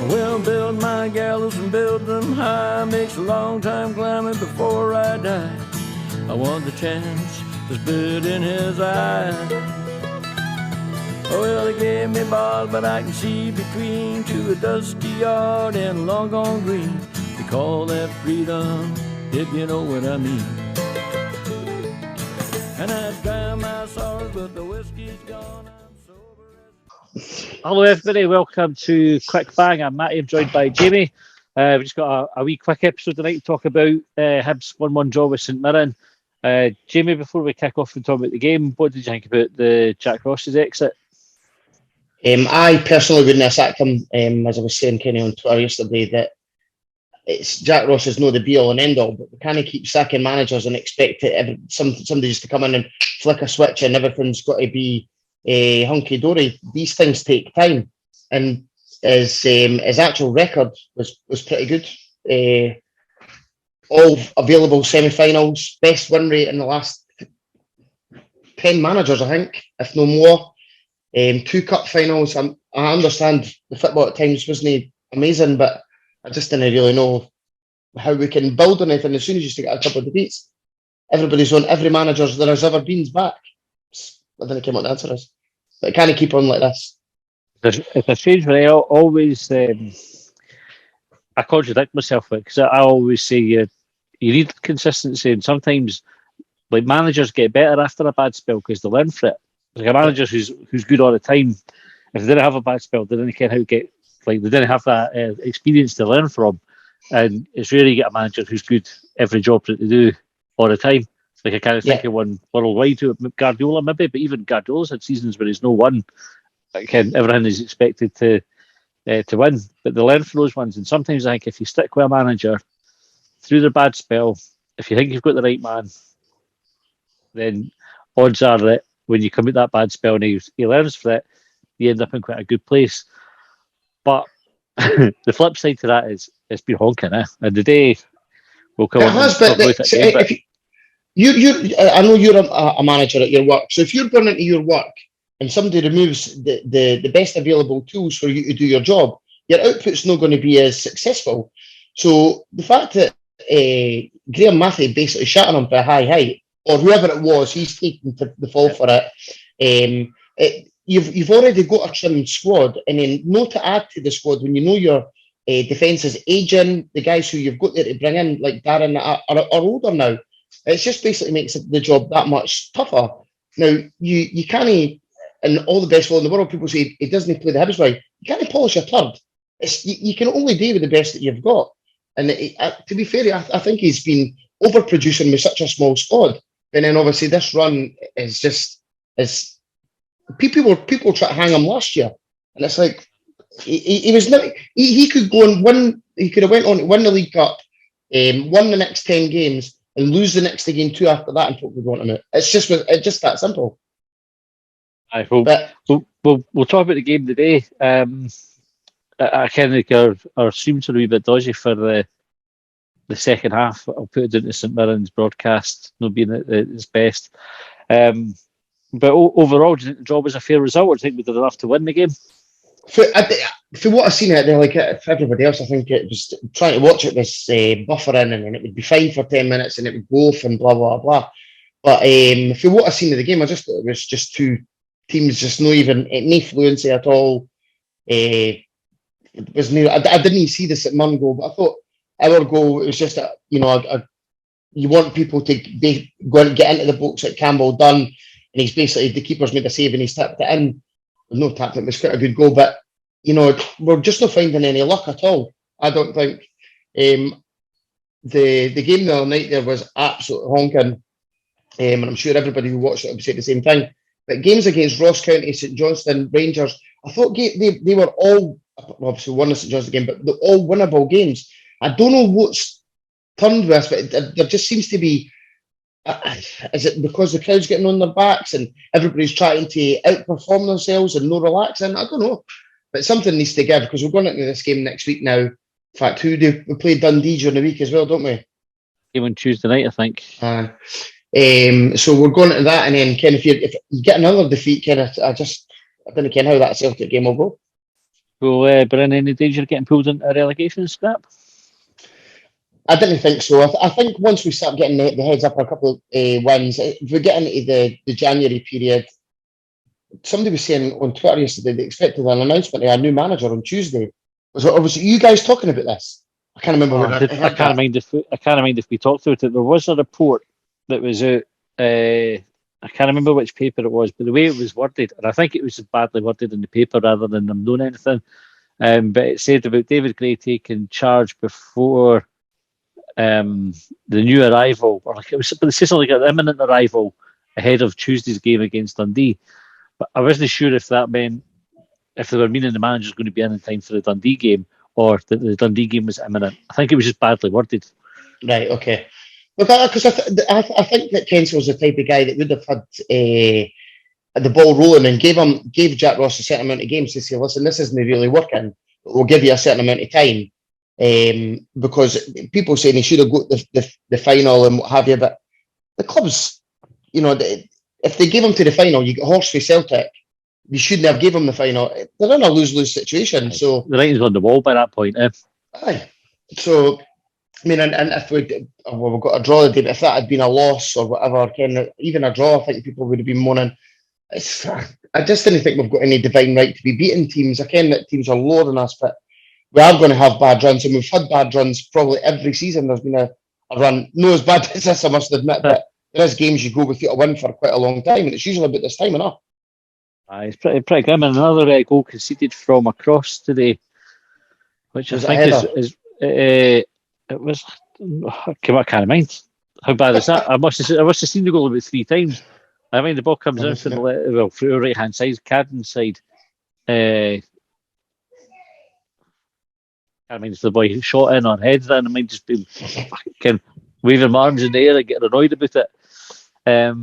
Well, build my gallows and build them high. Makes a long time climbing before I die. I want the chance that's buried in his eye. Well, he gave me bars, but I can see between to a dusty yard and a long gone green. They call that freedom, if you know what I mean. And I drown my sorrows, but the whiskey's gone. I'm sober. Hello everybody, welcome to Quick Bang. I'm Matty, I'm joined by Jamie. We've just got a wee quick episode tonight to talk about Hibs 1-1 draw with St Mirren. Jamie, before we kick off and talk about the game, what did you think about the Jack Ross's exit? I personally wouldn't have sacked him, as I was saying kind of on Twitter yesterday, that it's Jack Ross is no the be-all and end-all, but we can't keep sacking managers and expect somebody just to come in and flick a switch and everything's got to be hunky-dory. These things take time, and his actual record was pretty good. All available semi-finals, best win rate in the last 10 managers, I think, if no more. 2 cup finals. I understand the football at times wasn't amazing, but I just didn't really know how we can build on it. And as soon as you get a couple of defeats, everybody's on every manager's there has ever been's back. I didn't care what the answer is, but it can't keep on like this. It's a strange one. I always I contradict myself because I always say you need consistency, and sometimes like managers get better after a bad spell because they learn from it. Like a manager who's good all the time, if they didn't have a bad spell, they didn't care how to get. Like they didn't have that experience to learn from, and it's rare you get a manager who's good every job that they do all the time. Like I kind of think of one worldwide to Guardiola maybe, but even Guardiola's had seasons where he's no won. Again, everything is expected to win, but they learn from those ones. And sometimes I think if you stick with a manager through their bad spell, if you think you've got the right man, then odds are that when you come out that bad spell and he learns from it, you end up in quite a good place. But the flip side to that is it's been honking, and the day will come. It has, but I know you're a manager at your work, so if you're going into your work and somebody removes the best available tools for you to do your job, your output's not going to be as successful. So the fact that Graham Mathey basically shot on him for a high height, or whoever it was, he's taking the fall for it. You've already got a trimmed squad, and then not to add to the squad when you know your defence is aging. The guys who you've got there to bring in, like Darren, are older now. It just basically makes the job that much tougher. Now, you can't, and all the best football in the world, people say it doesn't play the Hibs way. You can't polish a turd. You can only do with the best that you've got. And to be fair, I think he's been overproducing with such a small squad. And then obviously this run is people try to hang him last year, and it's like he was not. He could go and win. He could have went on to win the League Cup, won the next 10 games, and lose the next again 2 after that, and people would want him out. It's just that simple. I hope. We'll talk about the game today. I kind of think our streams are a wee bit dodgy for the second half. I'll put it into St Mirren's broadcast not being at its best. But overall, do you think the draw was a fair result, or do you think we did enough to win the game? For what I've seen out there, like for everybody else, I think it was trying to watch it was buffering, and then it would be fine for 10 minutes, and it would go off and blah blah blah. But for what I've seen of the game, I just thought it was just two teams, just no fluency at all. It was new. I didn't even see this at Mirren goal, but I thought our goal, it was just you want people to go and get into the box at Campbell done. And he's basically, the keeper's made a save and he's tapped it in. No tapped it, it was quite a good goal, but we're just not finding any luck at all. I don't think. The game the other night there was absolutely honking, and I'm sure everybody who watched it would say the same thing. But games against Ross County, St Johnstone, Rangers, I thought they were all, obviously won the St Johnstone game, but they're all winnable games. I don't know what's turned with us, but there just seems to be. Is it because the crowd's getting on their backs and everybody's trying to outperform themselves and no relaxing? I don't know, but something needs to give, because we're going into this game next week now. In fact, we play Dundee during the week as well, don't we? Game on Tuesday night, I think. So we're going to that, and then Ken, if you get another defeat, Ken, I don't know how that Celtic game will go. Will we're in any danger of getting pulled into a relegation scrap? I didn't think so. I think once we start getting the heads up a couple of wins, if we get into the January period, somebody was saying on Twitter yesterday they expected an announcement of a new manager on Tuesday. Was it you guys talking about this? I can't remember. I can't mind if we talked about it. There was a report that was out. I can't remember which paper it was, but the way it was worded, and I think it was badly worded in the paper rather than them knowing anything. But it said about David Gray taking charge before the new arrival, or like it was, but it says like an imminent arrival ahead of Tuesday's game against Dundee. But I wasn't sure if that meant if they were meaning the manager's going to be in time for the Dundee game, or that the Dundee game was imminent. I think it was just badly worded. Right. Okay. Look, because I think that Kensal was the type of guy that would have had the ball rolling and gave Jack Ross a certain amount of games to say, listen, this isn't really working, but we'll give you a certain amount of time. Because people saying he should have got the final and what have you, but the clubs, if they gave him to the final, you get horse for Celtic. You shouldn't have given him the final. They're in a lose-lose situation. So the writing's on the wall by that point. Aye. So I mean, and if we've got a draw today, but if that had been a loss or whatever, even a draw, I think people would have been moaning. I just didn't think we've got any divine right to be beating teams. I ken that teams are lower than us, but we are going to have bad runs, and we've had bad runs probably every season. There's been a run, no as bad as this, I must admit, but there is games you go without a win for quite a long time, and it's usually about this time enough. It's pretty grim. And another goal conceded from across today, which I think is it was. I can't mind how bad is that. I must have seen the goal about 3 times. I mean, the ball comes in from through the right hand side, Cadden's side. I mean, it's the boy who shot in on heads. Then I mean, just being fucking waving my arms in the air and getting annoyed about it. I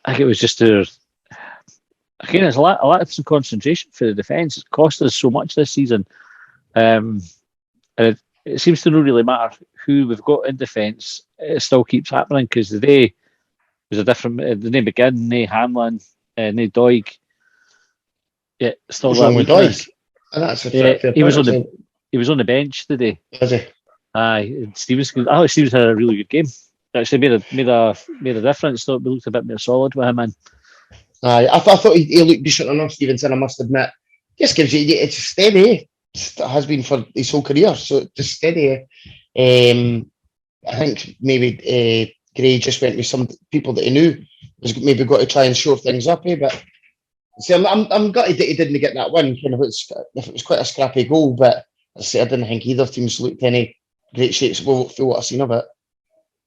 think it was just again, it's a lot of some concentration for the defence. It's cost us so much this season, and it seems to not really matter who we've got in defence. It still keeps happening because the day was a different. The name again, no Hanlon, no Doig. Yeah, still what's that wrong with Doig? And that's he was on the bench today. Was he? Aye, Stevens had a really good game. Actually made a difference. Thought we looked a bit more solid with him in. Aye, I thought he looked decent enough, Stevenson, I must admit. Just gives you, it's steady. It has been for his whole career, so just steady. I think maybe Gray just went with some people that he knew. He's maybe got to try and shore things up, but see, I'm gutted that he didn't get that win. Kind of, if it was quite a scrappy goal, but I didn't think either teams looked any great shapes for what I've seen of it.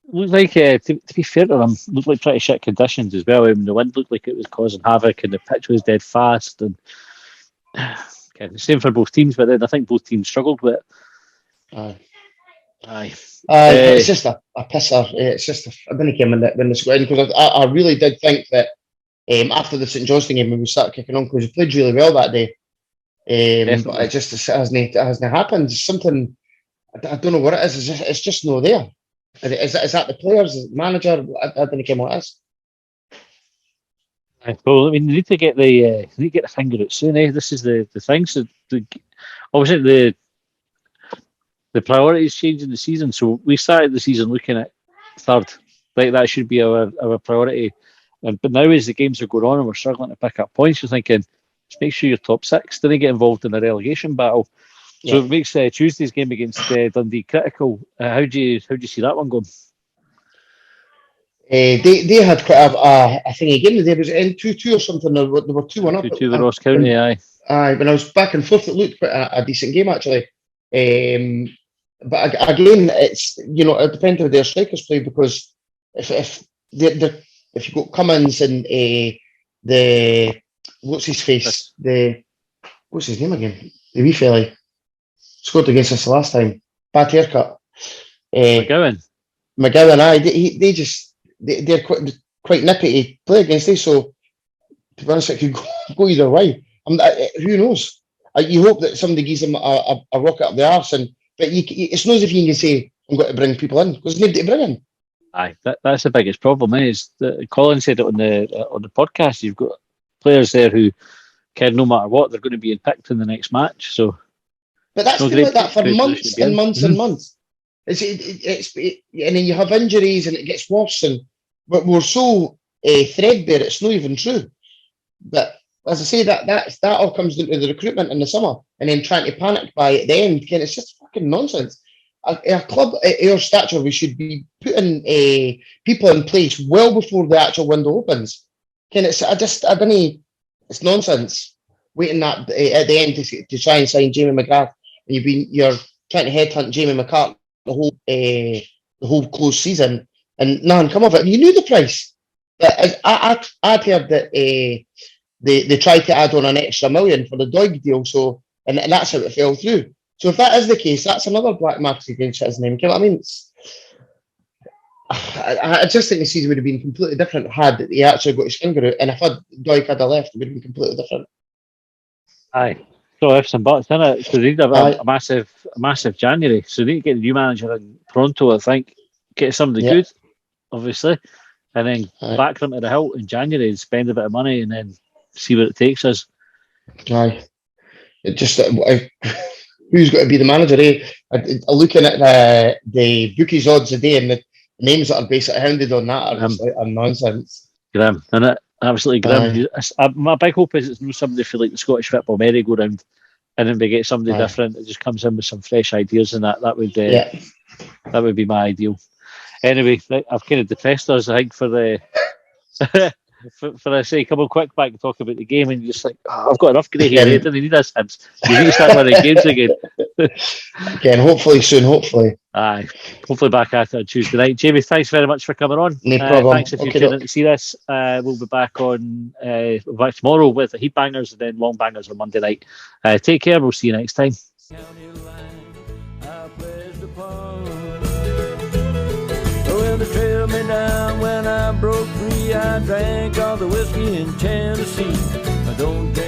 Looked like, to be fair to them, looked like pretty shit conditions as well. I mean, the wind looked like it was causing havoc, and the pitch was dead fast. And same for both teams, but then I think both teams struggled with it. Aye. It's just a pisser. It's just I didn't care when they scored in, because I really did think that after the St Johnstone game when we started kicking on, because we played really well that day. But it just hasn't happened. It's something I don't know what it is. It's just not there. Is that the players, the manager? I don't know what it is. Well, I mean, they need to get the finger out soon. This is the thing. So obviously the priorities change in the season. So we started the season looking at third. Like that should be our priority. But now as the games are going on and we're struggling to pick up points, you're thinking, just make sure you're top 6. Didn't get involved in the relegation battle. So it makes Tuesday's game against Dundee critical. How do you see that one going? They had quite a thing again. There was in 2-2 or something. They were 2-1 up. 2-2 with Ross County. Aye. When I was back and forth, it looked quite a decent game actually. But again, it's it depends how their strikers play, because if you got Cummins and the what's his face, what's his name again, the wee fella scored against us the last time, bad haircut. McGowan, aye, they're quite nippy to play against. So to be honest, it could go either way. Who knows? You hope that somebody gives them a rocket up the arse, but it's not as if you can say, I'm going to bring people in, because there's nobody to bring in. Aye, that's the biggest problem. Is that Colin said it on the podcast. You've got players there who can, no matter what, they're going to be picked in the next match. So, But that's no been like that for months and months and months. And then you have injuries and it gets worse. But we're so threadbare, it's not even true. But as I say, that all comes down to the recruitment in the summer and then trying to panic by at the end. Again, it's just fucking nonsense. A club at our stature, we should be putting people in place well before the actual window opens. Again, it's nonsense. Waiting that at the end to try and sign Jamie McGrath, and you're trying to headhunt Jamie McCart the whole close season, and nothing come of it. And you knew the price. But I'd heard that they tried to add on an extra $1 million for the Doig deal, and that's how it fell through. So if that is the case, that's another black market against his name. You know what I mean? I just think the season would have been completely different had he actually got his finger out, and if Doig had left, it would have been completely different. Aye. So ifs and buts, innit? So they need a massive January. So they need to get the new manager in Toronto, I think. Get somebody good, obviously. And then back them to the hilt in January and spend a bit of money and then see where it takes us. Aye. It just who's got to be the manager, eh? Looking at the bookies odds a day and the names that are basically hounded on that are nonsense. Grim, innit? Absolutely grim. My big hope is it's not somebody for like the Scottish football merry-go-round, and then we get somebody different that just comes in with some fresh ideas, and that would be my ideal. Anyway, I've kind of depressed us, I think, for the for I say, come on quick back and talk about the game, and you're just like, I've got enough grey hair. Don't need us, Hibs. You need to start winning games again. Again, hopefully soon. Hopefully. Aye, hopefully back at it on Tuesday night. Jamie, thanks very much for coming on. No problem. Thanks if you're tuning in to see this. We'll be back back tomorrow with the Heatbangers and then Longbangers on Monday night. Take care. We'll see you next time. Well, they trailed me down when I broke free. I drank all the whiskey in Tennessee. I don't care.